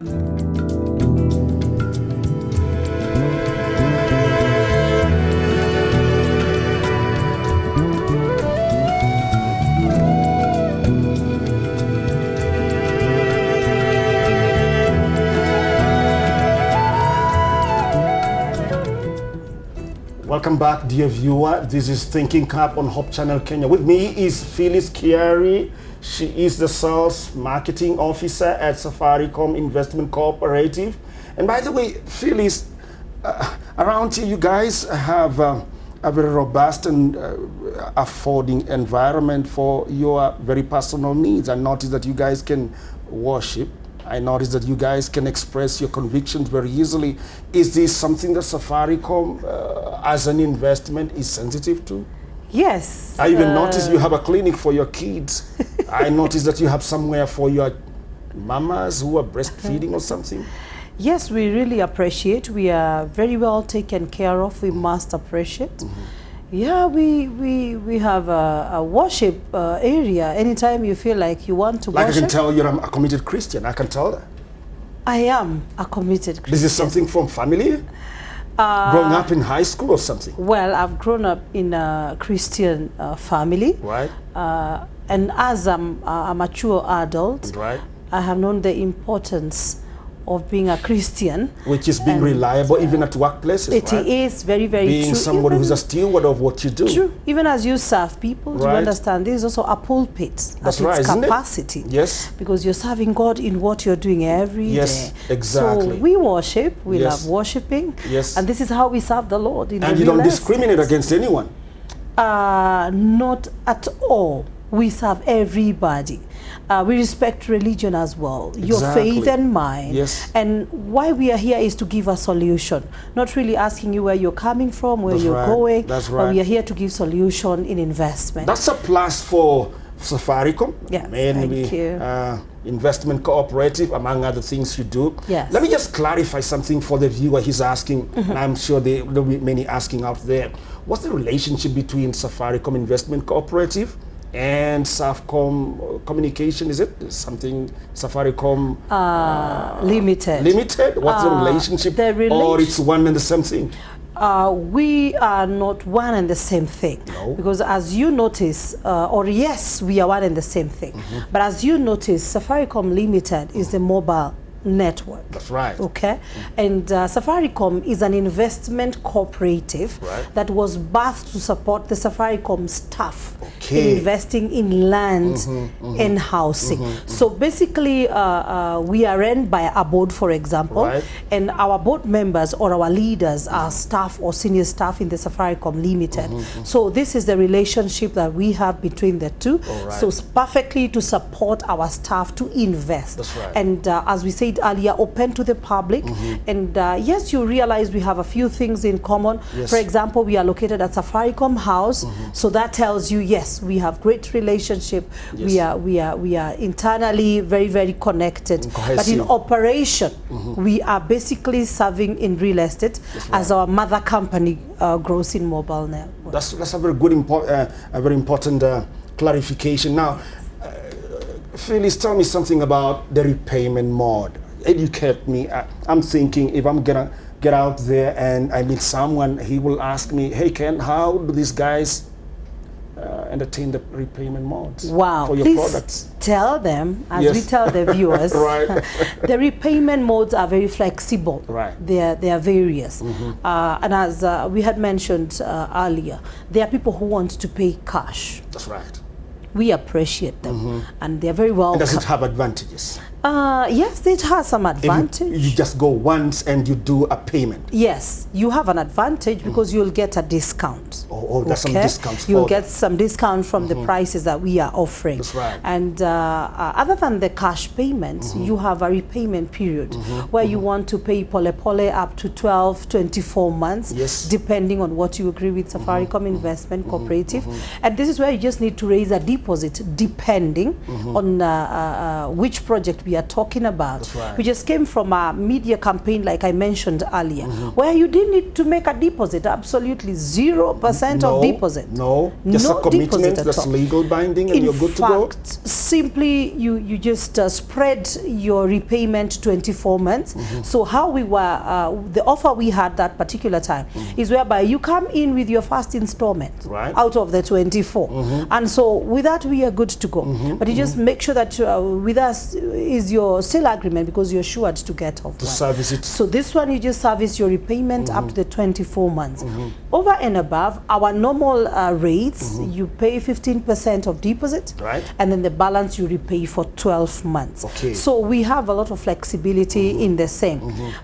Welcome back, dear viewer. This is Thinking Cap on Hope Channel Kenya. With me is Phyllis Kiari. She is the Sales Marketing Officer at Safaricom Investment Cooperative. And by the way, Phyllis, around here you guys have a very robust and affording environment for your very personal needs. I noticed that you guys can worship. I noticed that you guys can express your convictions very easily. Is this something that Safaricom, as an investment, is sensitive to? Yes. I even noticed you have a clinic for your kids. I noticed that you have somewhere for your mamas who are breastfeeding or something. Yes, we really appreciate. We are very well taken care of. We must appreciate. Yeah, we have a worship area. Anytime you feel like you want to worship. I can tell you're a committed Christian. I can tell that. I am a committed Christian. This is something from family? Growing up in high school or something? Well, I've grown up in a Christian family. Right. And as I'm a mature adult, right, I have known the importance of being a Christian. Which is being reliable even at workplaces, It right? is very, very true. Being somebody who's a steward of what you do. True. Even as you serve people, you understand this is also a pulpit at its capacity. Yes. Because you're serving God in what you're doing every day. Yes, exactly. So we worship, we love worshiping. Yes. And this is how we serve the Lord. And you don't discriminate against anyone? Not at all. We serve everybody. We respect religion as well, your faith and mine. Yes. And why we are here is to give a solution, not really asking you where you're coming from, where you're going. That's right. But we are here to give solution in investment. That's a plus for Safaricom. Yes, mainly, thank you. Investment Cooperative, among other things you do. Yes. Let me just clarify something for the viewer. He's asking, and I'm sure there'll be many asking out there. What's the relationship between Safaricom Investment Cooperative and Safcom Communication? Is it something Safaricom Limited? Limited? What's the relationship? Or it's one and the same thing? We are not one and the same thing. No. Because as you notice, or yes, we are one and the same thing. But as you notice, Safaricom Limited is the mobile network. That's right. Okay. And Safaricom is an investment cooperative that was birthed to support the Safaricom staff in investing in land and housing. So basically, we are run by a board, for example, and our board members or our leaders are staff or senior staff in the Safaricom Limited. So this is the relationship that we have between the two. So it's perfectly to support our staff to invest. That's right. And as we said earlier, open to the public. And yes, you realize we have a few things in common. For example, we are located at Safaricom House. So that tells you, yes, we have great relationship. We are internally very, very connected. But in operation, we are basically serving in real estate as our mother company grows in mobile network. That's a very good, a very important clarification. Now, Phyllis, tell me something about the repayment mode. Educate me. I'm thinking if I'm gonna get out there and I meet someone, he will ask me, hey Ken, how do these guys entertain the repayment modes for your products? Tell them, as we tell the viewers, the repayment modes are very flexible. They are various. And as we had mentioned earlier, there are people who want to pay cash. That's right. We appreciate them, and they're very well. And does it have advantages? Yes, it has some advantage. You just go once and you do a payment. Yes, you have an advantage because you'll get a discount. There's some discounts. You'll get some discount from the prices that we are offering. That's right. And other than the cash payment, you have a repayment period where you want to pay pole up to 12, 24 months, depending on what you agree with Safaricom Investment Cooperative. And this is where you just need to raise a deposit depending on which project we we are talking about. That's right. We just came from a media campaign, like I mentioned earlier, where you didn't need to make a deposit, absolutely 0% of deposit. No, just a commitment that's legal binding and you're good to go? In fact, simply you just spread your repayment 24 months. So how we were, the offer we had that particular time is whereby you come in with your first installment out of the 24. And so with that, we are good to go. But you just make sure that with us is your sale agreement, because you're assured to get off to service it. So this one, you just service your repayment up to the 24 months. Over and above, our normal rates, you pay 15% of deposit, and then the balance you repay for 12 months. Okay. So we have a lot of flexibility in the same.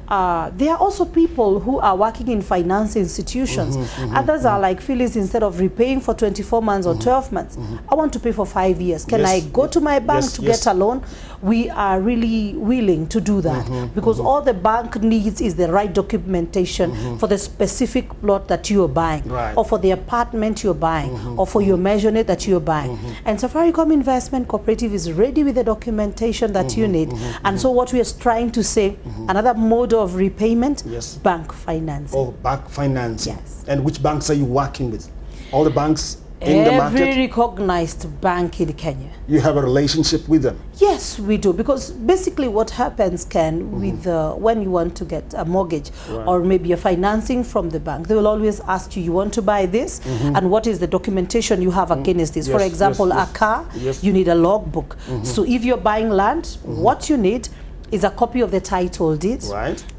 There are also people who are working in finance institutions. Others are like, Phyllis, instead of repaying for 24 months or 12 months, I want to pay for 5 years. Can I go to my bank to get a loan? We are really willing to do that, because all the bank needs is the right documentation for the specific plot that you are buying, or for the apartment you're buying, or for your maisonette that you're buying. And Safaricom Investment Cooperative is ready with the documentation that you need. And so what we are trying to say, another mode of repayment, bank financing. Oh, bank financing. Yes. And which banks are you working with? All the banks in the market? Every recognized bank in Kenya. You have a relationship with them? Yes, we do, because basically what happens, Ken, with when you want to get a mortgage or maybe a financing from the bank, they will always ask you, you want to buy this, and what is the documentation you have against this? For example, a car, you need a logbook. So if you're buying land, what you need is a copy of the title deed,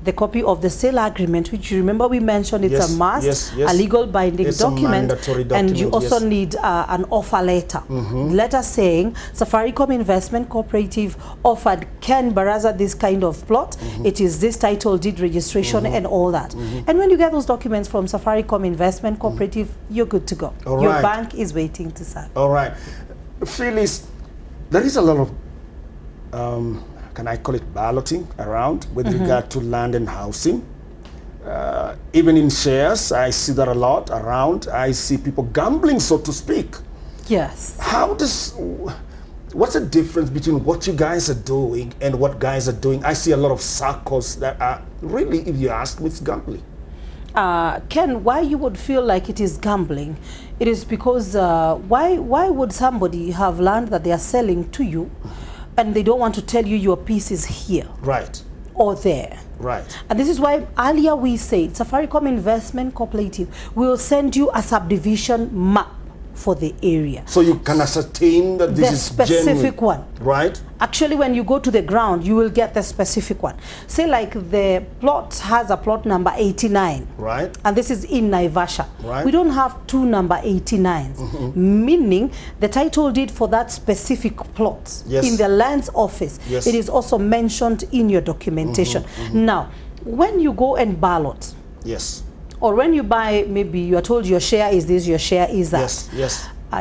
the copy of the sale agreement, which you remember we mentioned it's a must, a legal binding document, and you also need an offer letter. Letter saying Safaricom Investment Cooperative offered Ken Baraza this kind of plot, it is this title deed registration and all that. And when you get those documents from Safaricom Investment Cooperative, you're good to go. Your bank is waiting to serve. All right. Phyllis, there is a lot of can I call it balloting around with regard to land and housing? Even in shares, I see that a lot around. I see people gambling, so to speak. Yes. What's the difference between what you guys are doing and what guys are doing? I see a lot of circles that are really, if you ask me, it's gambling. Ken, why you would feel like it is gambling? It is because why would somebody have land that they are selling to you and they don't want to tell you your piece is here or there? And this is why earlier we said Safaricom Investment Cooperative will send you a subdivision map for the area. So you can ascertain that this is specific genuine. One. Actually, when you go to the ground, you will get the specific one. Say like the plot has a plot number 89. And this is in Naivasha. We don't have two number 89s. Meaning the title deed for that specific plot in the lands office, it is also mentioned in your documentation. Now, when you go and ballot, or when you buy, maybe you are told your share is this, your share is that.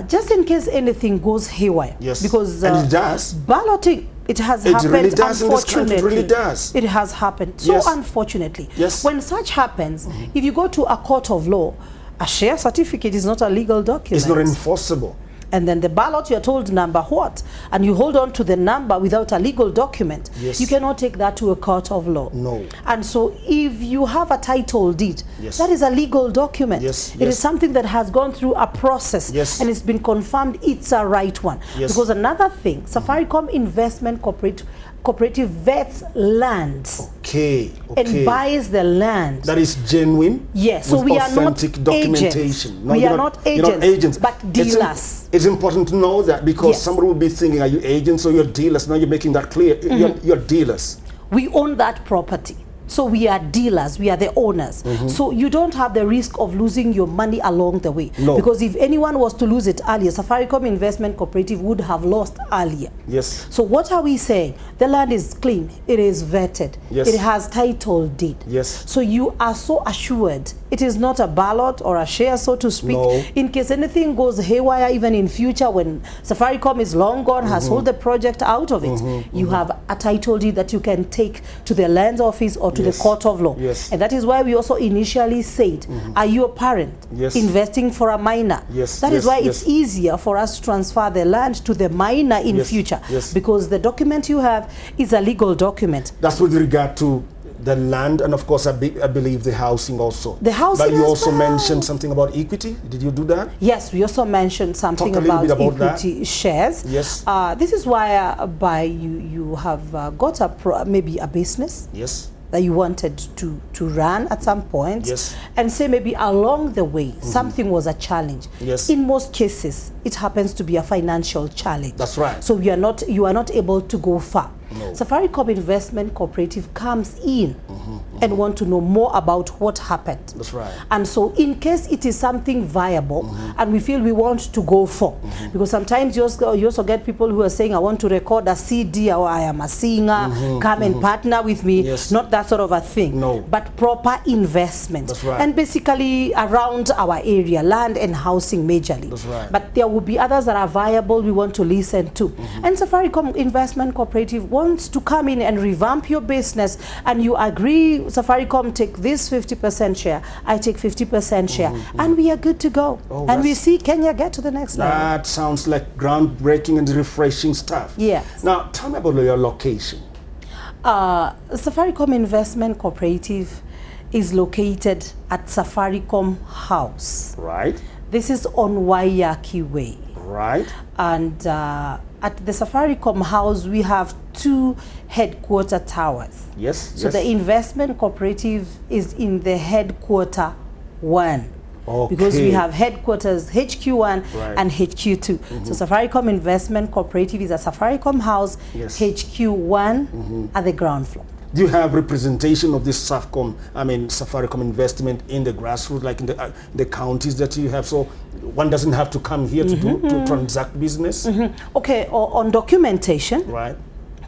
Just in case anything goes haywire. Because and it does. Balloting, it has happened, really does, unfortunately. It really does. It has happened. So unfortunately, when such happens, if you go to a court of law, a share certificate is not a legal document. It's not enforceable. And then the ballot, you're told number what? And you hold on to the number without a legal document. You cannot take that to a court of law. And so if you have a title deed, that is a legal document. It is something that has gone through a process and it's been confirmed it's a right one. Because another thing, Safaricom Investment Cooperative vets lands and buys the land. That is genuine. So we are not agents. We are not agents, but dealers. It's important to know that, because somebody will be thinking, are you agents or you're dealers? Now you're making that clear. You're dealers. We own that property. So we are dealers, we are the owners. So you don't have the risk of losing your money along the way. Because if anyone was to lose it earlier, Safaricom Investment Cooperative would have lost earlier. So what are we saying? The land is clean, it is vetted, it has title deed. So you are so assured it is not a ballot or a share, so to speak. In case anything goes haywire, even in future when Safaricom is long gone, has sold the project out of it, you have a title deed that you can take to the lands office or to the court of law. Yes. And that is why we also initially said, are you a parent investing for a minor? Yes. That is why it's easier for us to transfer the land to the minor in future, because the document you have is a legal document. That's with regard to the land, and of course I believe the housing also. The housing. But you also mentioned something about equity. Did you do that? Yes, we also mentioned something about equity shares. Yes. This is why you have got maybe a business. Yes. That you wanted to run at some point. Yes. And say maybe along the way something was a challenge. Yes. In most cases it happens to be a financial challenge. That's right. So you are not able to go far. No. Safaricom Investment Cooperative comes in and want to know more about what happened. That's right. And so in case it is something viable and we feel we want to go for, because sometimes you also get people who are saying, I want to record a CD, or I am a singer, come and partner with me. Yes. Not that sort of a thing. No. But proper investment. That's right. And basically around our area, land and housing majorly. That's right. But there will be others that are viable we want to listen to. And Safaricom Investment Cooperative wants to come in and revamp your business, and you agree, Safaricom take this 50% share, I take 50% share, and we are good to go. Oh, and we see Kenya get to the next level. That sounds like groundbreaking and refreshing stuff. Yes. Now, tell me about your location. Safaricom Investment Cooperative is located at Safaricom House. Right. This is on Waiyaki Way. Right. And at the Safaricom House, we have 2 headquarter towers. Yes. So the investment cooperative is in the headquarter 1. Okay. Because we have headquarters HQ1 and HQ2. So Safaricom Investment Cooperative is a Safaricom House, HQ1 at the ground floor. Do you have representation of this Safaricom investment in the grassroots, like in the counties that you have? So one doesn't have to come here to transact business? Okay, on documentation. Right.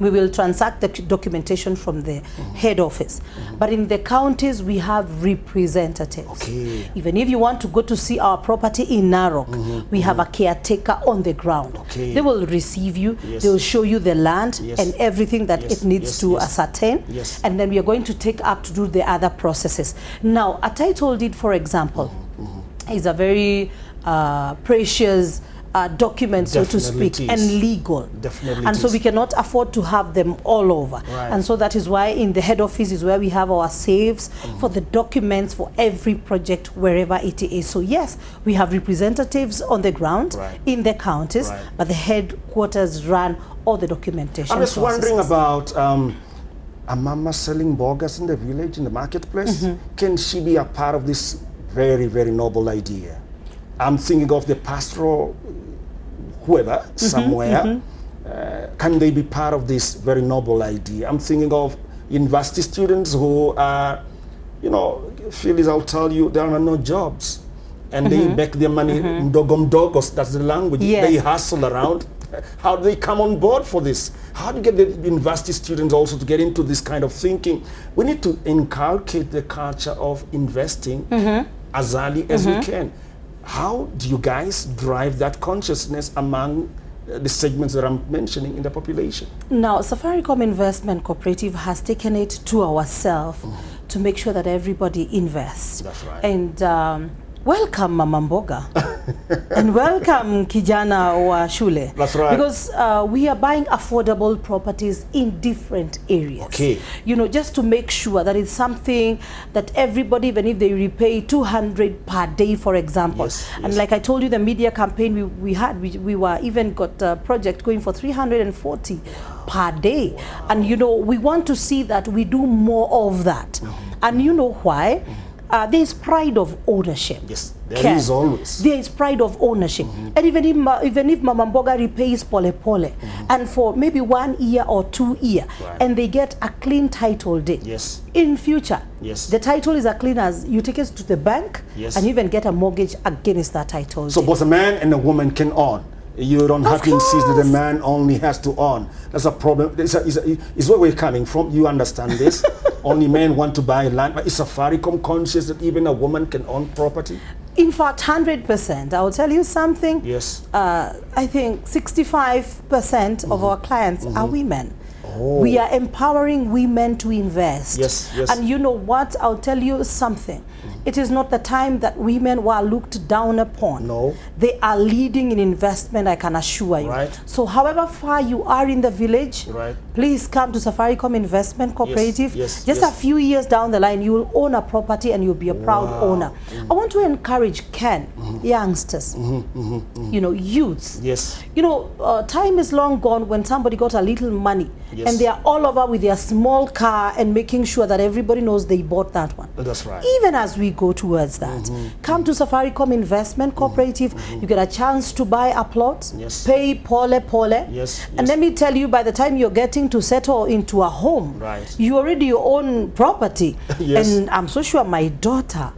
We will transact the documentation from the head office. But in the counties, we have representatives. Okay. Even if you want to go to see our property in Narok, we have a caretaker on the ground. Okay. They will receive you. They will show you the land and everything that it needs to ascertain. And then we are going to take up to do the other processes. Now, a title deed, for example, is a very precious documents, so to speak, and legal. And so we cannot afford to have them all over. And so that is why in the head office is where we have our safes for the documents for every project, wherever it is. So yes, we have representatives on the ground in the counties, but the headquarters run all the documentation. I'm just wondering about a mama selling burgers in the village, in the marketplace. Can she be a part of this very, very noble idea? I'm thinking of the pastoral whoever, somewhere. Can they be part of this very noble idea? I'm thinking of university students who are, Phyllis, I'll tell you, there are no jobs. And they make their money, dogos, that's the language. They hustle around. How do they come on board for this? How do you get the university students also to get into this kind of thinking? We need to inculcate the culture of investing as early as we can. How do you guys drive that consciousness among the segments that I'm mentioning in the population? Now, Safaricom Investment Cooperative has taken it to ourselves to make sure that everybody invests. That's right. And welcome Mama Mboga and welcome Kijana wa Shule. That's right. Because we are buying affordable properties in different areas. Okay. Just to make sure that it's something that everybody, even if they repay 200 per day, for example. And like I told you, the media campaign we were even got a project going for 340 per day. And we want to see that we do more of that. And you know why? There is pride of ownership. Yes, there is always. There is pride of ownership. And even if Mama Mboga repays pole pole, and for maybe 1 year or 2 years, and they get a clean title deed. Yes. In future, the title is as clean as you take it to the bank, and even get a mortgage against that title deed. So both a man and a woman can own. You don't have to insist that the man only has to own. That's a problem. It's where we're coming from. You understand this? Only men want to buy land. But is Safaricom conscious that even a woman can own property? In fact, 100%. I'll tell you something. Yes. I think 65% of our clients are women. We are empowering women to invest. Yes, yes. And you know what? I'll tell you something. It is not the time that women were looked down upon. No. They are leading in investment, I can assure you. Right. So however far you are in the village, Right. please come to Safaricom Investment Cooperative. Yes, Just yes. a few years down the line, you will own a property and you'll be a proud owner. I want to encourage Ken, youngsters, you know, youths. Yes. You know, time is long gone when somebody got a little money and they are all over with their small car and making sure that everybody knows they bought that one. That's right. Even as we go towards that, come to Safaricom Investment Cooperative. You get a chance to buy a plot, Yes. pay pole. Yes, And yes. let me tell you, by the time you're getting to settle into a home, Right. you already own property. Yes. And I'm so sure my daughter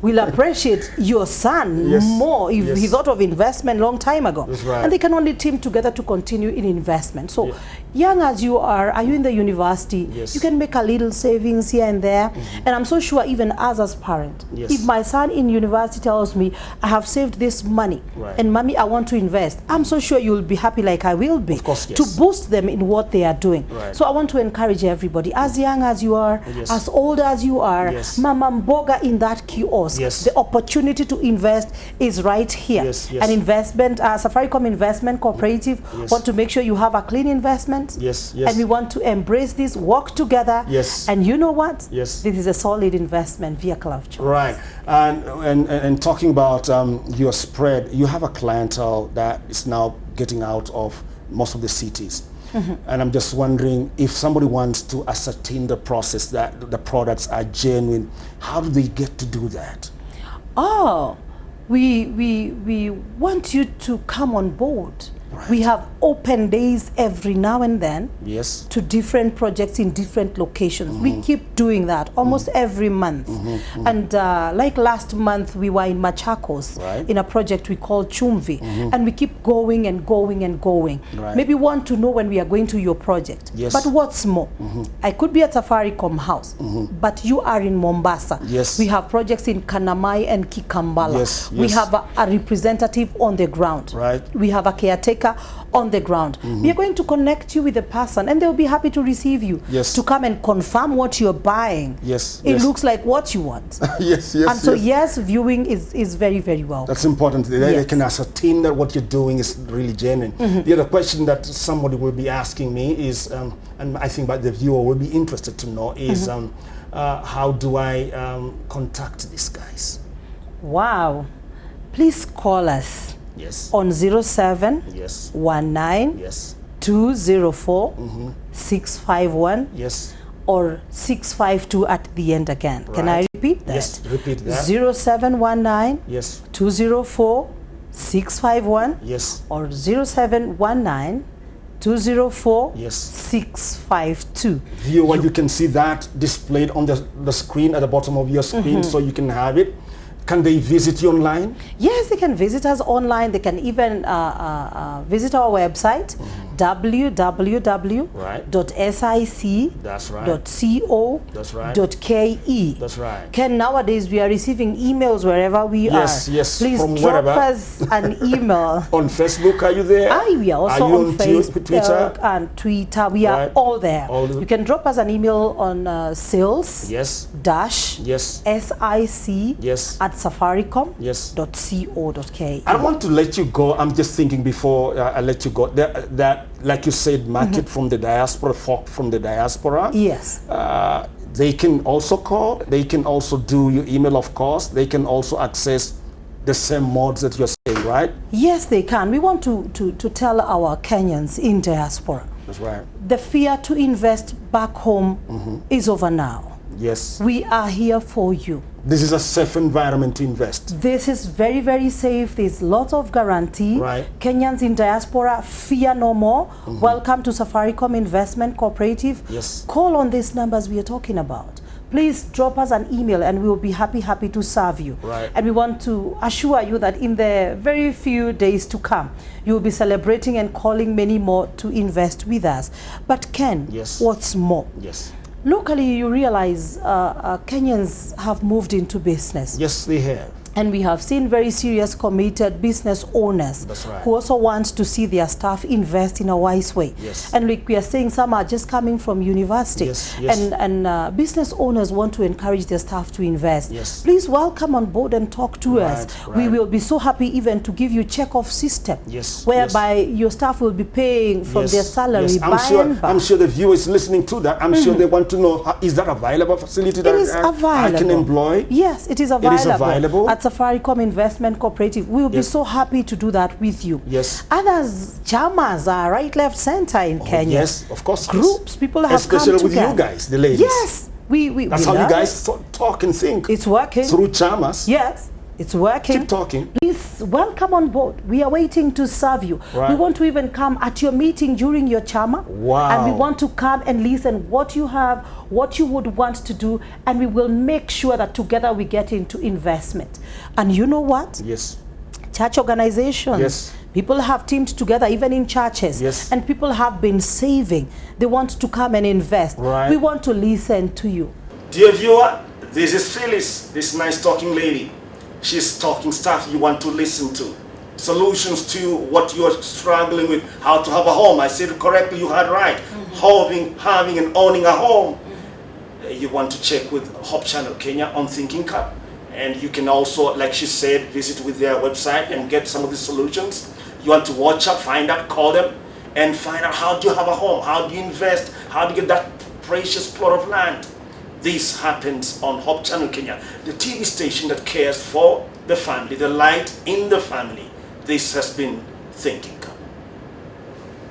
will appreciate your son Yes. more if Yes. he thought of investment long time ago. That's right. And they can only team together to continue in investment. So young as you are you in the university? Yes. You can make a little savings here and there. And I'm so sure even as parent, Yes. if my son in university tells me, I have saved this money Right. and mommy, I want to invest, I'm so sure you'll be happy like I will be. Of course, yes. To boost them in what they are doing. Right. So I want to encourage everybody, as young as you are, Yes. as old as you are, Yes. Mama Mboga in that kiosk, Yes. the opportunity to invest is right here. Yes, yes. An investment, Safaricom Investment Cooperative, Yes. want to make sure you have a clean investment. Yes, yes. And we want to embrace this, work together. Yes. And you know what? Yes. This is a solid investment vehicle of choice. Right. And talking about your spread, you have a clientele that is now getting out of most of the cities. And I'm just wondering, if somebody wants to ascertain the process that the products are genuine, how do they get to do that? Oh, we want you to come on board. Right. We have open days every now and then. Yes. To different projects in different locations. We keep doing that almost every month. And like last month, we were in Machakos Right. in a project we call Chumvi. And we keep going and going and going. Right. Maybe want to know when we are going to your project. Yes. But what's more, I could be at Safaricom House, but you are in Mombasa. Yes. We have projects in Kanamai and Kikambala. Yes, We yes. have a representative on the ground. Right. We have a caretaker on the ground. We are going to connect you with the person and they'll be happy to receive you. Yes. To come and confirm what you're buying. Yes, It yes. looks like what you want. Yes, yes, And so yes. yes, viewing is very, very well. That's important. They Yes. can ascertain that what you're doing is really genuine. The other question that somebody will be asking me is, and I think that the viewer will be interested to know, is how do I contact these guys? Wow. Please call us Yes. on 07 Yes. 19 Yes. 204 651 Yes. or 652 at the end again. Can I Right. repeat that? Yes. Repeat that. 0719 Yes. 204 651 Yes. or 0719 204 Yes. 652. Viewer, you can see that displayed on the screen at the bottom of your screen, so you can have it. Can they visit you online? Yes, they can visit us online. They can even visit our website, www.sic.co.ke. That's right. That's right. Ken, nowadays we are receiving emails wherever we Yes, are. yes, Please from drop wherever. us an email. On Facebook, are you there? We are also Are you on on Facebook Twitter? and Twitter. We are Right. all there. All You can drop us an email on sales Yes. dash Yes. SIC Yes. at Safaricom Yes. .co.ke. I don't want to let you go. I'm just thinking before I let you go that like you said, market from the diaspora, folk from the diaspora. Yes. They can also call. They can also do your email, of course. They can also access the same modes that you're saying, right? Yes, they can. We want to tell our Kenyans in diaspora, That's right. the fear to invest back home is over now. Yes. We are here for you. This is a safe environment to invest. This is very, very safe. There's lots of guarantee. Right. Kenyans in diaspora, fear no more. Welcome to Safaricom Investment Cooperative. Yes. Call on these numbers we are talking about. Please drop us an email and we will be happy to serve you. Right. And we want to assure you that in the very few days to come, you will be celebrating and calling many more to invest with us. But Ken, Yes. what's more? Yes. Locally, you realize Kenyans have moved into business. Yes, they have. And we have seen very serious, committed business owners who also want to see their staff invest in a wise way. And like we are saying, some are just coming from university. And business owners want to encourage their staff to invest. Please welcome on board and talk to us. We will be so happy even to give you check-off system, whereby your staff will be paying from their salary. I'm sure the viewers listening to that, I'm sure they want to know, is that available facility that I can employ? Yes, it is available. It is available. At Safaricom Investment Cooperative. We will be so happy to do that with you. Others, chamas are right, left, center in Kenya. Yes, of course. Groups, people have come together. Especially with you guys, the ladies. Yes. That's how you guys talk and think. It's working. Through chamas. Yes. It's working. Keep talking. Please welcome on board. We are waiting to serve you. We want to even come at your meeting during your chama. And we want to come and listen what you have, what you would want to do, and we will make sure that together we get into investment. And you know what? Church organizations. People have teamed together, even in churches, and people have been saving. They want to come and invest. We want to listen to you. Dear viewer, this is Phyllis, this nice talking lady. She's talking stuff you want to listen to. Solutions to what you're struggling with, how to have a home. I said it correctly, you heard right. Having and owning a home. You want to check with Hope Channel Kenya on Thinking Cap. And you can also, like she said, visit with their website and get some of the solutions. You want to watch up, find out, call them, and find out how do you have a home, how do you invest, how do you get that precious plot of land. This happens on Hope Channel Kenya, the TV station that cares for the family, the light in the family. This has been Thinking.